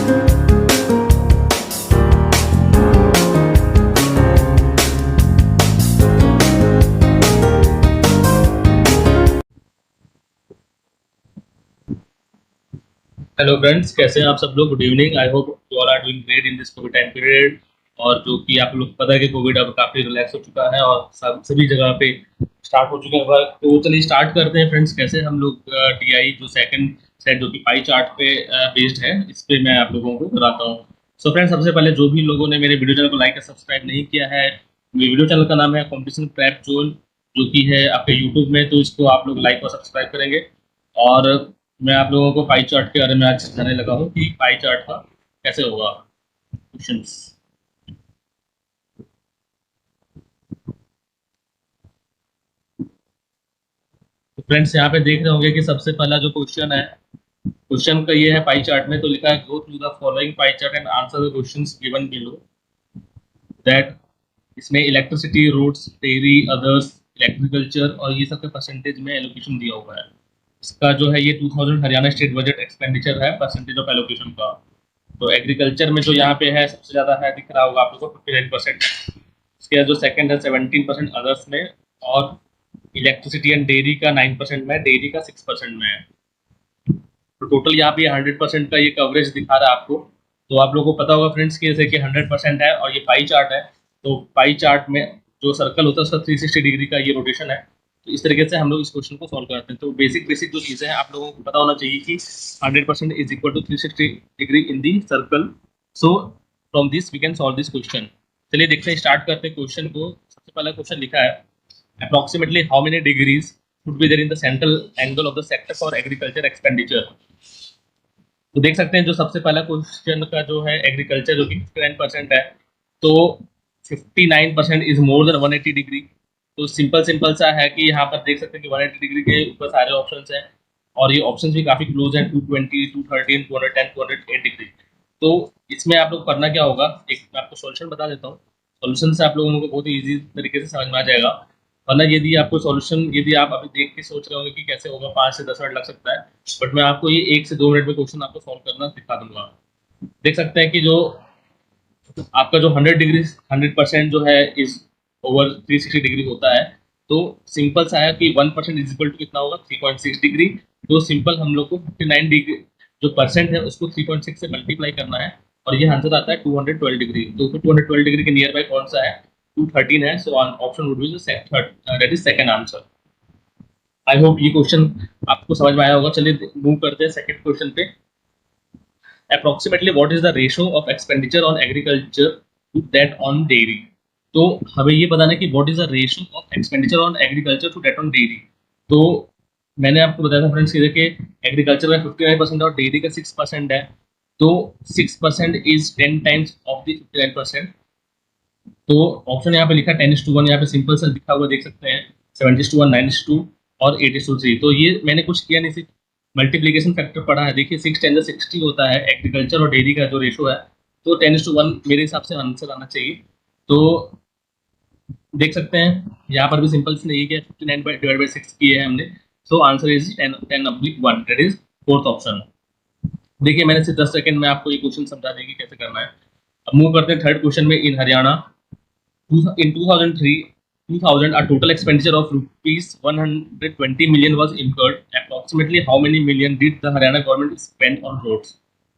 Hello friends, कैसे हैं आप सब लोग। Good evening. I hope you all are doing great in this covid time period. और जो कि आप लोग पता है कि कोविड अब काफ़ी रिलैक्स हो चुका है और सब सभी जगह पे स्टार्ट हो चुके हैं वर्क। तो चलिए स्टार्ट करते हैं फ्रेंड्स। कैसे हम लोग डीआई जो सेकंड सेट जो कि पाई चार्ट पे बेस्ड है, इस पे मैं आप लोगों को बताता हूँ। सो फ्रेंड्स, सबसे पहले जो भी लोगों ने मेरे वीडियो चैनल को लाइक और सब्सक्राइब नहीं किया है, मेरे वीडियो चैनल का नाम है कॉम्पिटिशन प्रेप जोन, जो कि है आपके यूट्यूब में, तो इसको आप लोग लाइक और सब्सक्राइब करेंगे। और मैं आप लोगों को पाई चार्ट के बारे में आज समझाने लगा हूँ कि पाई चार्ट का कैसे होगा क्वेश्चंस। तो फ्रेंड्स, यहाँ पे देख रहे होंगे कि सबसे पहला जो क्वेश्चन है, क्वेश्चन का ये है पाई चार्ट में, तो लिखा है go through the following pie chart and answer the questions given below. That इसमें इलेक्ट्रिसिटी, रोड्स, डेयरी, अदर्स, इलेक्ट्रिकल्चर और ये सब के परसेंटेज में एलोकेशन दिया हुआ है। इसका जो है ये 2000 हरियाणा स्टेट बजट एक्सपेंडिचर है, परसेंटेज ऑफ एलोकेशन का। तो एग्रीकल्चर में जो यहाँ पे है सबसे ज्यादा है, दिख रहा होगा आप लोगों को 59%। इसके बाद जो सेकंड है 17% अदर्स में, और इलेक्ट्रिसिटी एंड डेयरी का 9% में, डेयरी का 6% में है। तो टोटल यहाँ पे 100% का ये कवरेज दिखा रहा है आपको। तो आप लोगों को पता होगा फ्रेंड्स कि जैसे कि 100% है और ये पाई चार्ट है, तो पाई चार्ट में जो सर्कल होता है उसका 360 डिग्री का ये रोटेशन है। तो इस तरीके से हम लोग इस क्वेश्चन को सॉल्व करते हैं। तो बेसिक बेसिक जो चीज़ें हैं आप लोगों को पता होना चाहिए कि 100% is equal to 360 degree in the circle. So from this we can solve this question. चलिए देखते हैं, स्टार्ट करते हैं क्वेश्चन को। सबसे पहला क्वेश्चन लिखा है approximately how many degrees should be there in the central angle of the sector for agriculture expenditure। तो देख सकते हैं जो सबसे पहला क्वेश्चन का जो है एग्रीकल्चर जो कि 59% है, तो 59% इज मोर देन 180 डिग्री। तो सिंपल सिंपल सा है कि यहाँ पर देख सकते हैं कि 180 डिग्री के ऊपर सारे ऑप्शंस हैं, और ये ऑप्शंस भी काफी क्लोज हैं, 220, 213, 210, 208 डिग्री। तो इसमें आप लोग करना क्या होगा, एक मैं आपको सॉल्यूशन बता देता हूँ। सॉल्यूशन से आप लोगों को बहुत ही ईजी तरीके से समझ में आ जाएगा। वरना यदि आपको सॉल्यूशन, यदि आप अभी देख के सोच रहे होंगे कि कैसे होगा, 5 से 10 मिनट लग सकता है, बट मैं आपको ये 1 से 2 मिनट में क्वेश्चन आपको सॉल्व करना सिखा दूंगा। देख सकते हैं कि जो आपका जो 100 डिग्री 100% जो है इज ओवर 360 डिग्री होता है। तो सिंपल सा है कि 1% इज इक्वल टू कितना होगा, 3.6 डिग्री। तो सिंपल हम लोग को 59 डिग्री जो परसेंट है उसको 3.6 से मल्टीप्लाई करना है, और ये आंसर आता है 212 डिग्री। तो 212 डिग्री के नियर बाय कौन सा है, 213 है। So option would be that is second answer. I hope ये क्वेश्चन आपको समझ में आया होगा। चलिए मूव करते हैं सेकंड क्वेश्चन पे। Approximately what is the ratio of expenditure on agriculture to that on dairy. तो हमें ये बताना है कि what is the ratio of expenditure on agriculture to that on dairy. तो मैंने आपको बताया था फ्रेंड्स कि देखिए एग्रीकल्चर में 59% और डेयरी का 6% है। तो 6% इज 10 टाइम्स ऑफ द 59%। तो ऑप्शन यहाँ पे लिखा 10:1, यहाँ पे सिंपल सा लिखा हुआ देख सकते हैं, 7:1, 9:2 और 8:3। तो ये मैंने कुछ किया नहीं, सिर्फ मल्टीप्लीकेशन फैक्टर पढ़ा है। देखिए 6 10 60 होता है एग्रीकल्चर और डेयरी का जो रेशो है, तो 10:1 मेरे हिसाब से आंसर आना चाहिए। तो देख सकते हैं यहाँ पर भी सिंपल से नहीं किया, 59/6 किए हैं हमने। सो answer is 10/1, that is fourth option. देखिए मैंने सिर्फ 10 सेकंड में आपको ये क्वेश्चन समझा देगी कैसे करना है। अब मूव करते हैं थर्ड क्वेश्चन में। इन Haryana in 2000, a total expenditure of rupees 120 million was incurred. Approximately how many million did the Haryana government spend on roads?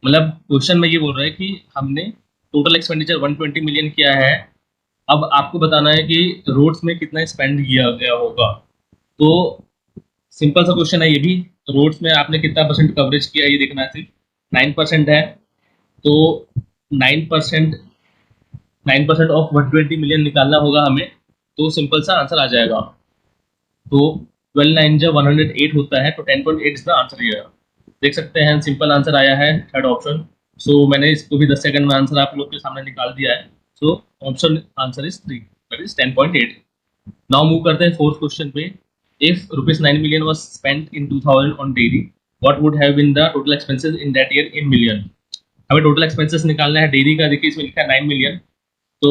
मतलब क्वेश्चन में ये बोल रहा है कि हमने टोटल एक्सपेंडिचर 120 मिलियन किया है। अब आपको बताना है कि रोड्स में कितना स्पेंड किया गया होगा। तो सिंपल सा क्वेश्चन है ये भी। रोड्स में आपने कितना परसेंट कवरेज किया ये देखना है, सिर्फ 9% है। तो 9% 9% ऑफ 120 मिलियन निकालना होगा हमें, तो सिंपल सा आंसर आ जाएगा। तो 12 9 जब 108 होता है, तो 10.8 इज द आंसर हियर। देख सकते हैं सिंपल आंसर आया है थर्ड ऑप्शन। सो मैंने इसको भी 10 सेकंड में आंसर आप लोग के सामने निकाल दिया है। So option answer is 3, that is 10.8। Now move करते हैं फोर्थ क्वेश्चन पे। If rupees 9 million was spent in 2000 on dairy, what would have been the total expenses in that year in million। हमें टोटल एक्सपेंसेस निकालना है dairy का। देखिए इसमें लिखा है 9 मिलियन। तो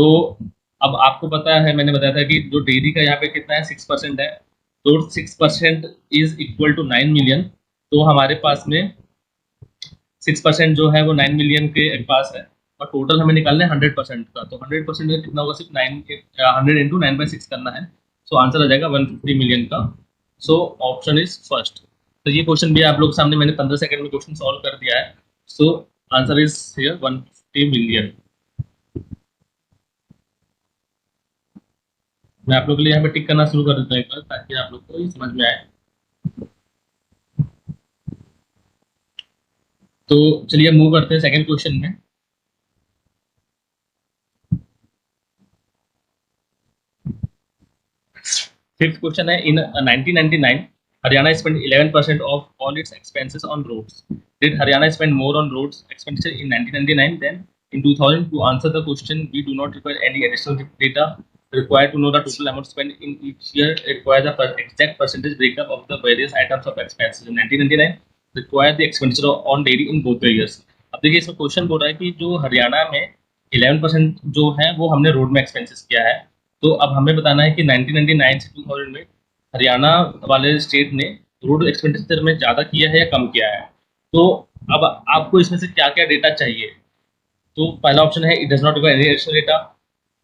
अब आपको पता है, मैंने बताया था कि जो डेयरी का यहाँ पे कितना है, 6% है। तो 6% इज इक्वल टू 9 मिलियन। तो हमारे पास में 6% जो है वो 9 मिलियन के पास है, और टोटल हमें निकालना है 100% का। तो 100% में कितना होगा, सिर्फ 100 इंटू 9/6 करना है। सो आंसर आ जाएगा 150 मिलियन का। So option is first. तो ये क्वेश्चन भी आप लोग सामने मैंने 15 सेकंड में क्वेश्चन सॉल्व कर दिया है। सो आंसर इज हियर 150 मिलियन। मैं आप लोग के लिए यहाँ पे टिक करना शुरू कर देता हूँ एक बार, ताकि आप लोग को ये समझ में आए। तो चलिए मूव करते हैं सेकंड क्वेश्चन में। फिफ्थ क्वेश्चन है, इन 1999 Haryana spent 11% of all its expenses on roads. Did Haryana spend more on roads expenditure in 1999 than in 2000? To answer the question, we do not require any additional data required to know the total amount spent in each year. It requires the exact percentage breakup of the various items of expenses. In 1999 require the expenditure on dairy in both the years. अब देखिए इसमें question बोल रहा है कि जो हरियाणा में 11% जो है वो हमने रोड में एक्सपेंसेस किया है। तो अब हमें बताना है कि 1999 से 2000 में हरियाणा वाले स्टेट ने रोड एक्सपेंडिचर में ज़्यादा किया है या कम किया है। तो अब आपको इसमें से क्या क्या डेटा चाहिए। तो पहला ऑप्शन है, it does not require any additional data.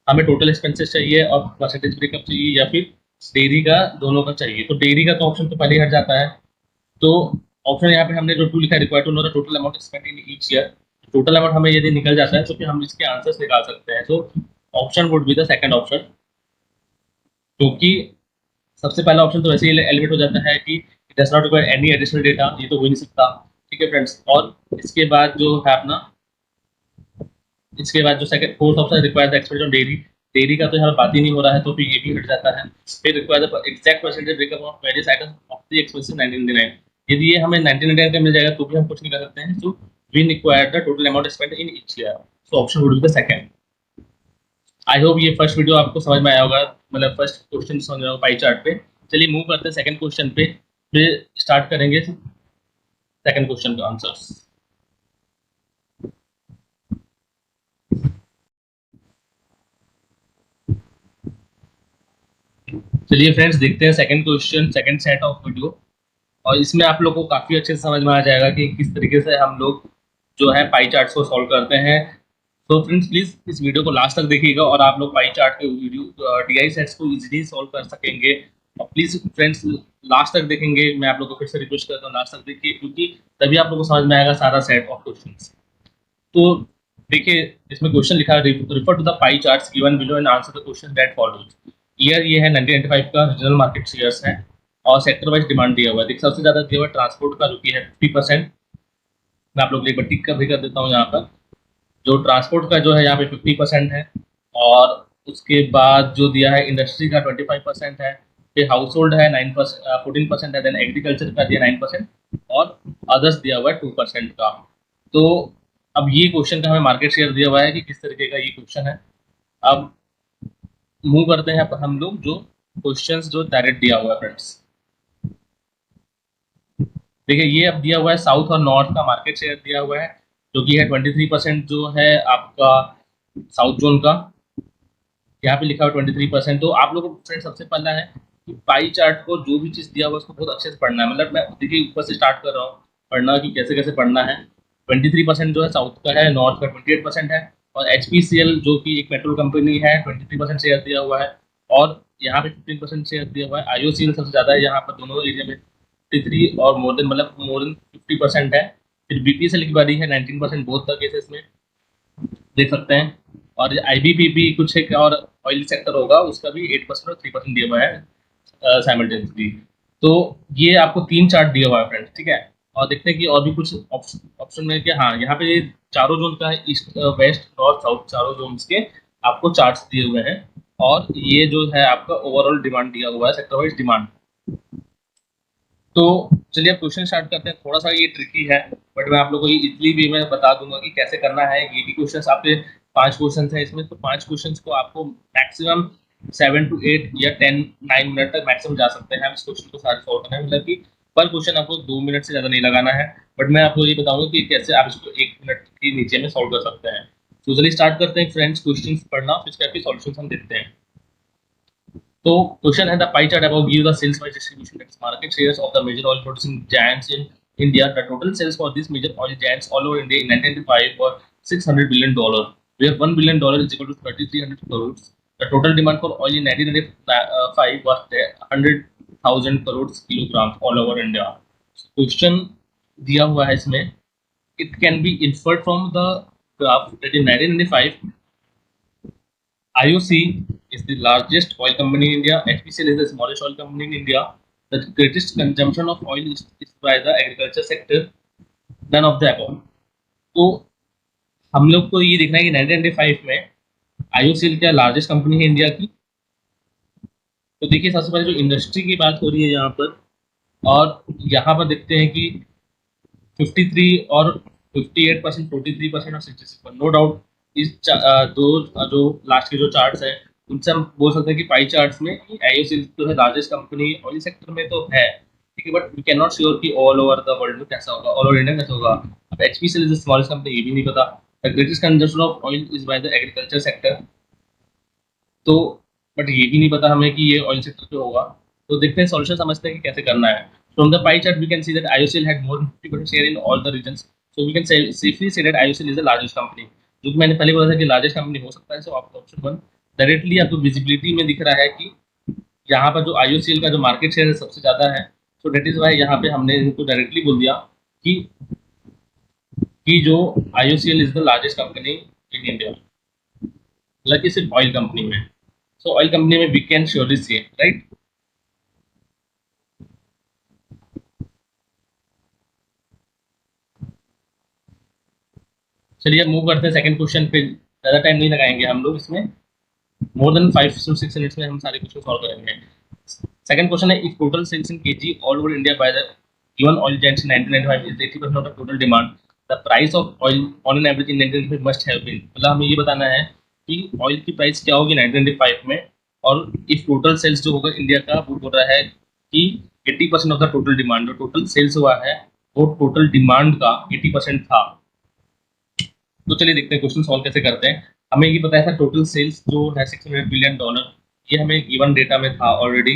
हमें टोटल एक्सपेंसेस चाहिए और परसेंटेज ब्रेकअप चाहिए, या फिर डेयरी का, दोनों का चाहिए। तो डेयरी का तो ऑप्शन तो पहले ही हट जाता है। तो ऑप्शन यहाँ पे हमने जो टू लिखा है, require to know the total amount spent in each year. Total amount हमें यदि निकल जाता है तो फिर हम इसके आंसर्स निकाल सकते हैं। तो option would be the second option, क्योंकि सबसे पहला ऑप्शन तो वैसे ही एलिमिनेट हो जाता है कि it does not require any additional data, ये तो हो ही नहीं सकता। ठीक है फ्रेंड्स। और इसके बाद जो है अपना, इसके बाद जो second fourth option, require the expenditure on dairy. Dairy का तो यहाँ बात ही नहीं हो रहा है, तो फिर ये भी हट जाता है। फिर require the exact percentage breakup of various items of the expenses 1999। यदि ये हमें 1999 का मिल जाएगा तो भी हम कुछ नहीं कर सकते हैं। So we require the total amount spend in each year. So option would be the second. I hope ये फर्स्ट वीडियो आपको समझ में आया होगा, मतलब फर्स्ट क्वेश्चन समझ में आया होगा पाई चार्ट पे। चलिए मूव करते हैं सेकंड क्वेश्चन पे, फिर स्टार्ट करेंगे सेकंड क्वेश्चन का आंसर्स। चलिए फ्रेंड्स देखते हैं second question, second set of video. और इसमें आप लोगों को काफी अच्छे से समझ में आ जाएगा कि किस तरीके से हम लोग जो है पाई चार्ट्स को सॉल्व करते हैं। तो फ्रेंड्स प्लीज इस वीडियो को लास्ट तक देखिएगा, और आप लोग पाई चार्ट के वीडियो डीआई सेट्स को इजीली सॉल्व कर सकेंगे। और प्लीज फ्रेंड्स लास्ट तक देखेंगे, मैं आप लोगों को फिर से रिक्वेस्ट करता हूँ लास्ट तक देखिए, क्योंकि तभी आप लोगों को समझ में आएगा सारा सेट ऑफ क्वेश्चन। तो देखिए इसमें क्वेश्चन लिखा है, refer to the pie charts given below and answer the question that follows. Year ये है 1995 का, रीजनल मार्केट शेयर्स है, और सेक्टर वाइज डिमांड दिया हुआ है। देखिए सबसे ज्यादा दिया हुआ है ट्रांसपोर्ट का, जो कि है 50%। मैं आप लोग एक बार टिक कर भी कर देता हूँ यहाँ पर। जो ट्रांसपोर्ट का जो है यहाँ पे 50% है, और उसके बाद जो दिया है इंडस्ट्री का 25% है, फिर हाउस होल्ड है 9%, 14% है, देन एग्रीकल्चर का दिया 9%, और अदर्स दिया हुआ है 2% का। तो अब ये क्वेश्चन का हमें मार्केट शेयर दिया हुआ है कि किस तरीके का ये क्वेश्चन है। अब मूव करते हैं हम लोग जो क्वेश्चंस जो डायरेक्ट दिया हुआ है फ्रेंड्स। देखिए ये अब दिया हुआ है साउथ और नॉर्थ का मार्केट शेयर दिया हुआ है, जो कि है 23% जो है आपका साउथ जोन का। यहाँ पे लिखा हुआ 23%। तो आप लोगों को फ्रेंड सबसे पहला है कि पाई चार्ट को जो भी चीज़ दिया हुआ है उसको बहुत अच्छे से पढ़ना है। मतलब मैं देखिए ऊपर से स्टार्ट कर रहा हूँ पढ़ना कि कैसे कैसे पढ़ना है। 23% जो है साउथ का है, नॉर्थ का 28% है, और HPCL जो कि एक पेट्रोल कंपनी है 23% शेयर दिया हुआ है, और यहाँ पे 15% शेयर दिया हुआ है। IOCL सबसे ज़्यादा है यहाँ पर दोनों एरिया में 53, और मोर देन मतलब मोर देन 50% है। फिर BPCL की बारी है 19%, बोथ द केसेस में देख सकते हैं। और IBPP कुछ एक और ऑयल सेक्टर होगा, उसका भी 8% और 3% दिया हुआ है साइमल्टेनियसली। तो ये आपको 3 चार्ट दिया हुआ है फ्रेंड्स, ठीक है। और देखते हैं कि और भी कुछ ऑप्शन में क्या, हाँ यहाँ पे ये चारों जोन का है, ईस्ट वेस्ट नॉर्थ साउथ चारों जोन के आपको चार्ट्स दिए हुए हैं। और ये जो है आपका ओवरऑल डिमांड दिया हुआ है, सेक्टर वाइज डिमांड। तो चलिए अब क्वेश्चन स्टार्ट करते हैं। थोड़ा सा ये ट्रिकी है, बट मैं आप लोगों को इतनी भी मैं बता दूंगा कि कैसे करना है। ये भी क्वेश्चन आपके 5 क्वेश्चन है इसमें, तो 5 क्वेश्चन को आपको मैक्सिमम 7 to 8 या 9 मिनट तक मैक्सिमम जा सकते हैं हम इस क्वेश्चन को सारे सॉल्व करना है। मतलब कि पर क्वेश्चन आपको 2 मिनट से ज़्यादा नहीं लगाना है, बट मैं आपको ये बताऊंगा कि कैसे आप इसको 1 मिनट के नीचे में सॉल्व कर सकते हैं। तो चलिए स्टार्ट करते हैं फ्रेंड्स क्वेश्चन पढ़ना, फिर इसके सॉल्यूशन हम देखते हैं। तो क्वेश्चन है the pie chart about give the sales wise distribution that's market shares of the major oil producing giants in India, the total sales for these major oil giants all over India in 1995 were $600 billion, where $1 billion is equal to 3,300 crores. The total demand for oil in 1995 was 100,000 crores kilograms all over India. Question दिया हुआ है इसमें, it can be inferred from the graph that in 1995 IOC is the largest oil company in India. HPCL is the smallest oil company in India. The greatest consumption of oil is by the agriculture sector. None of the above. तो हम लोग को ये देखना है कि 1995 में IOCL क्या लार्जेस्ट कंपनी है इंडिया की। तो देखिए सबसे पहले जो इंडस्ट्री की बात हो रही है यहाँ पर, और यहाँ पर देखते हैं कि 53 और 58%, 43% और 66%, नो डाउट इस दो जो लास्ट के जो चार्ट्स हैं उनसे हम बोल सकते हैं कि पाई चार्ट्स में आईओसीएल जो है लार्जेस्ट कंपनी ऑयल सेक्टर में तो है, ठीक है, but we can not sure कि ऑल ओवर द वर्ल्ड में कैसा होगा, ऑल ओवर इंडिया कैसा होगा। अब HPCL is the smallest company, ये भी नहीं पता। The greatest consumption of oil is by the agriculture sector, तो बट ये भी नहीं पता हमें कि ये ऑयल सेक्टर पे होगा। तो देखते हैं सॉल्यूशन समझते हैं कि कैसे करना है। From the pie chart, we can see that IOCL had more than 50% share in all the regions. So we can safely say that IOCL is the largest company. जो कि मैंने पहले बोला था कि लार्जेस्ट कंपनी हो सकता है। सो आपको ऑप्शन 1 डायरेक्टली आपको विजिबिलिटी में दिख रहा है कि यहाँ पर जो IOCL का जो मार्केट शेयर है सबसे ज़्यादा है। सो डेट इज वाई यहाँ पे हमने इनको डायरेक्टली बोल दिया कि जो IOCL is the largest company in India, मतलब कि सिर्फ ऑयल कंपनी में। सो ऑयल कंपनी में we can surely say, right. चलिए मूव करते हैं सेकंड क्वेश्चन पे। ज़्यादा टाइम नहीं लगाएंगे हम लोग इसमें, मोर देन 5 to 6 मिनट्स में हम सारे क्वेश्चन सॉल्व करेंगे। सेकंड क्वेश्चन है, if total sales in KG all over India by the given oil giants in 1995 is 80% of the total demand, the price of oil on an average in 1995 must have been, मतलब हमें ये बताना है कि oil की price क्या होगी 1995 में, और इफ टोटल सेल्स जो होगा इंडिया का वो बोल रहा है कि 80% ऑफ द टोटल डिमांड, जो टोटल सेल्स हुआ है वो टोटल डिमांड का 80% था। तो चलिए देखते हैं क्वेश्चन सॉल्व कैसे करते हैं। हमें ये बताया था टोटल सेल्स जो है $600 बिलियन, ये हमें गिवन डेटा में था ऑलरेडी।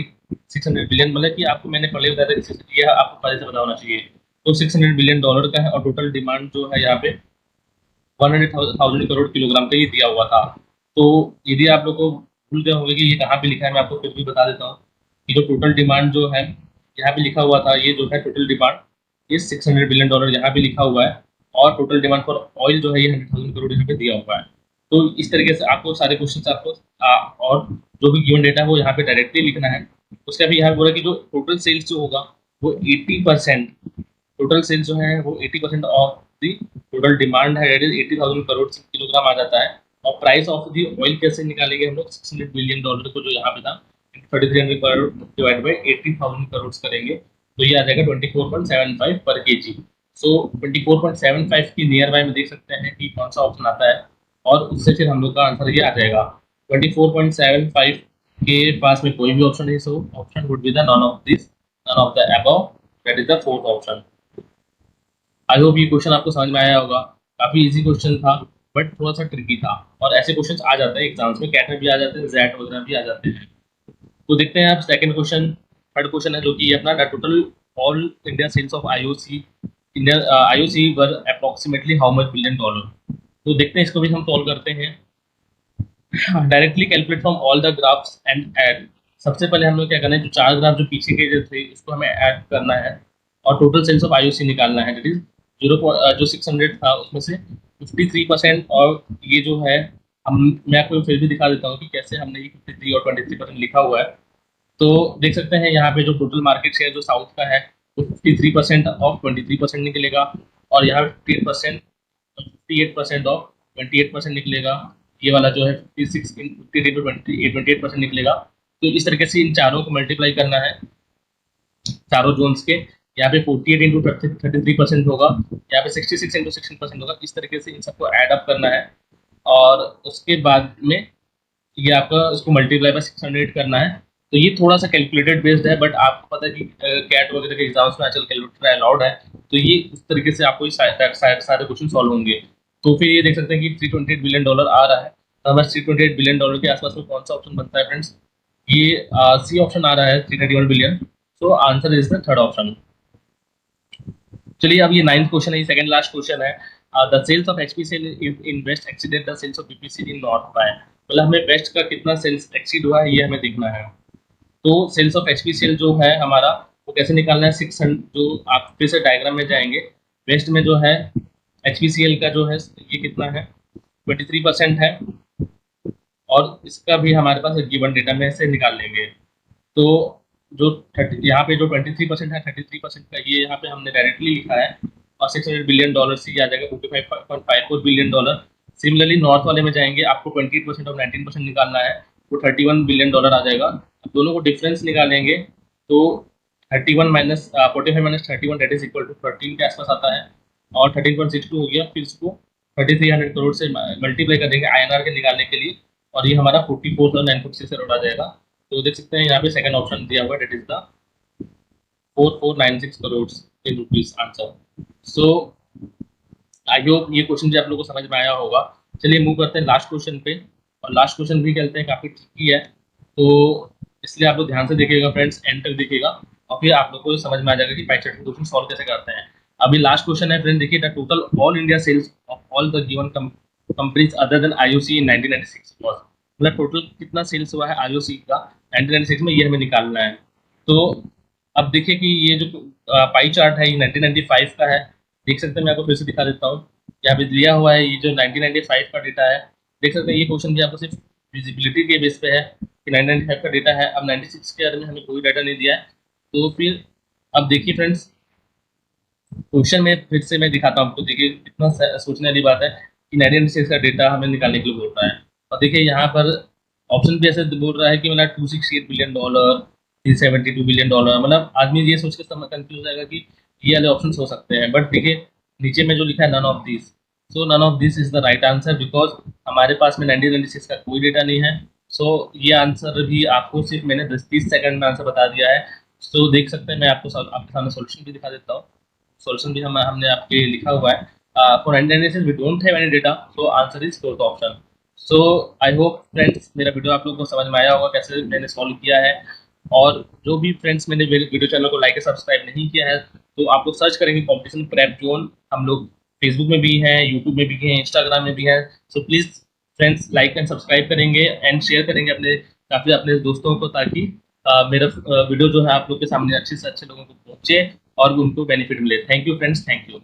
600 बिलियन मतलब कि आपको मैंने पहले बताया था, ये आपको पहले से पता होना चाहिए। तो $600 बिलियन का है, और टोटल डिमांड जो है यहाँ पे 100,000 करोड़ किलोग्राम का ये दिया हुआ था। तो यदि आप लोग को भूल गए होंगे कि ये कहाँ पे लिखा है, मैं आपको फिर भी बता देता हूँ कि जो टोटल डिमांड जो है यहाँ पे लिखा हुआ था, ये जो है टोटल डिमांड ये $600 बिलियन यहाँ पे लिखा हुआ है, और टोटल डिमांड फॉर ऑयल जो है ये 100,000 करोड़ यहाँ पे दिया हुआ है। तो इस तरीके से आपको सारे क्वेश्चन आपको और जो भी गिवन डेटा है वो यहाँ पे डायरेक्टली लिखना है। उसका भी यहाँ बोला कि जो टोटल सेल्स जो होगा वो 80%, टोटल सेल्स जो है वो 80% ऑफ दी टोटल डिमांड है, दैट इज 80,000 करोड़ किलोग्राम आ जाता है। और प्राइस ऑफ दी ऑयल कैसे निकालेंगे हम लोग, $600 बिलियन को जो यहाँ पे था 3,300 करोड़ डिवाइड बाई 80,000 करोड़ करेंगे, तो ये आ जाएगा 24.75 पर केजी। सो 24.75 की नियर बाय में देख सकते हैं कि कौन सा ऑप्शन आता है, और उससे फिर हम लोग का आंसर ये आ जाएगा 24.75 के पास में कोई भी ऑप्शन नहीं। सो option would be the none of this, none of the above, that is the fourth option. I hope ये क्वेश्चन आपको समझ में आया होगा। काफी इजी क्वेश्चन था बट थोड़ा सा ट्रिकी था, और ऐसे क्वेश्चन आ जाते हैं एग्जाम्स में, कैट में भी आ जाते हैं, जैट वगैरह भी आ जाते हैं। तो देखते हैं आप सेकंड क्वेश्चन। थर्ड क्वेश्चन है जो कि अपना total all India sales of IOC India IOC were approximately how much billion dollar. तो देखते हैं, इसको भी हम सॉल्व करते हैं। Directly calculate from all the graphs and add. सबसे पहले हम लोग क्या करना है, जो चार ग्राफ जो पीछे के जो थे उसको हमें ऐड करना है, और टोटल सेल्स ऑफ आईओसी निकालना है। दैट इज जो 600 था उसमें से 53%, और ये जो है मैं आपको फिर भी दिखा देता हूँ कि कैसे हमने ये 53 और 23% लिखा हुआ है। तो देख सकते हैं यहाँ पे जो टोटल मार्केट शेयर जो साउथ का है वो 53% ऑफ 23% निकलेगा, और यहाँ 58% 58% ऑफ 28% निकलेगा। ये वाला जो है 56 इन 50 इंटू 28% निकलेगा। तो इस तरीके से इन चारों को मल्टीप्लाई करना है, चारों जोन्स के। यहाँ पे 48 इंटू 33% होगा, यहाँ पे 66 इंटू 16% होगा। इस तरीके से इन सबको ऐड अप करना है, और उसके बाद में ये आपका उसको मल्टीप्लाई बाय 600 करना है। तो ये थोड़ा सा कैलकुलेटेड बेस्ड है, बट आपको पता है कि कैट वगैरह के एग्जाम्स में आजकल कैलकुलेटर अलाउड है, तो ये उस तरीके से आपको सारे क्वेश्चन सॉल्व होंगे। तो फिर ये देख सकते हैं कि $328 बिलियन आ रहा है, तो हमारे $328 बिलियन के आसपास में कौन सा ऑप्शन बनता है फ्रेंड्स, ये सी ऑप्शन आ रहा है 331 billion. So answer is the third option. चलिए अब ये 9th क्वेश्चन है, ये सेकंड लास्ट क्वेश्चन है। The sales of HPCL in west exceeded the sales of BPCL in north by, मतलब हमें वेस्ट का कितना सेल्स एक्सीड हुआ है ये हमें देखना है। तो सेल्स ऑफ एचपीसीएल जो है हमारा वो कैसे निकालना है, 600, जो आप फिर से डायग्राम में जाएंगे, वेस्ट में जो है एचपीसीएल का जो है ये कितना है 23% है, और इसका भी हमारे पास गिवन डेटा में से निकाल लेंगे। तो जो 30 यहाँ पे जो 23% है, 33% का ये यहाँ पे हमने डायरेक्टली लिखा है, और $600 बिलियन से आ जाएगा $45.54 बिलियन। सिमिलरली नॉर्थ वाले में जाएंगे, आपको 28% और 19% निकालना है, वो $31 बिलियन आ जाएगा। अब दोनों को डिफरेंस निकालेंगे तो 31 minus 45 minus 31 that is equal to 13 के आसपास आता है, और 13.62 हो गया। फिर इसको 3300 करोड़ से मल्टीप्लाई कर देंगे आईएनआर के निकालने के लिए, और ये हमारा 44,946 करोड़ आ जाएगा। तो देख सकते हैं यहाँ पे सेकंड ऑप्शन दिया हुआ है, that is the 4496 crore in rupees answer. So I hope ये क्वेश्चन भी आप लोगों को समझ में आया होगा। चलिए मूव करते हैं लास्ट क्वेश्चन पे, और लास्ट क्वेश्चन भी कहते हैं काफी ट्रिकी है, तो इसलिए आप लोग ध्यान से देखिएगा फ्रेंड्स, एंड तक देखिएगा, और फिर आप लोग को समझ में आ जाएगा कि पाई चार्ट के क्वेश्चन सॉल्व कैसे करते हैं। अभी लास्ट क्वेश्चन है फ्रेंड, देखिए the total all India sales of all the given companies other than IOC in 1996 was, मतलब टोटल कितना सेल्स हुआ है आईओसी का 1996 में, ये हमें निकालना है। तो अब देखिए कि ये जो पाई चार्ट है ये 1995 का है, देख सकते हैं, मैं आपको फिर से दिखा देता हूँ, यहाँ पे दिया हुआ है ये जो 1995 का डेटा है। देख सकते हैं ये क्वेश्चन भी आपको सिर्फ विजिबिलिटी के बेस पे है कि 1995 का डेटा है, अब 96 के बारे में हमें कोई डाटा नहीं दिया है। तो फिर अब देखिए फ्रेंड्स, क्वेश्चन में फिर से मैं दिखाता हूँ आपको, देखिए कितना सोचने वाली बात है कि 1996 का डेटा हमें निकालने के लिए बोल रहा है। और देखिए यहाँ पर ऑप्शन भी ऐसे बोल रहा है कि मतलब $268 बिलियन, $372 बिलियन, मतलब आदमी ये सोच के कंफ्यूज हो जाएगा कि ये वाले ऑप्शन हो सकते हैं। बट देखिए नीचे में जो लिखा है none of this, so none of this is the right answer, because हमारे पास में 1996 का कोई डेटा नहीं है। सो ये आंसर भी आपको सिर्फ मैंने 10-30 सेकंड में आंसर बता दिया है। सो देख सकते हैं, मैं आपको आपके सामने सोल्यूशन भी दिखा देता हूँ। सॉल्यूशन भी हमने आपके लिखा हुआ है, for analysis we don't have any data, so answer is fourth option. So I hope friends मेरा वीडियो आप लोगों को समझ में आया होगा कैसे मैंने सॉल्व किया है। और जो भी फ्रेंड्स मैंने वीडियो चैनल को लाइक और सब्सक्राइब नहीं किया है, तो आप लोग सर्च करेंगे कॉम्पिटिशन प्रेप जोन, हम लोग फेसबुक में भी हैं, यूट्यूब में भी हैं, इंस्टाग्राम में भी हैं। So please friends like and subscribe करेंगे एंड शेयर करेंगे अपने काफ़ी अपने दोस्तों को, ताकि मेरा वीडियो जो है आप लोग के सामने अच्छे से अच्छे लोगों को पहुंचे और उनको बेनिफिट मिले। Thank you friends, thank you.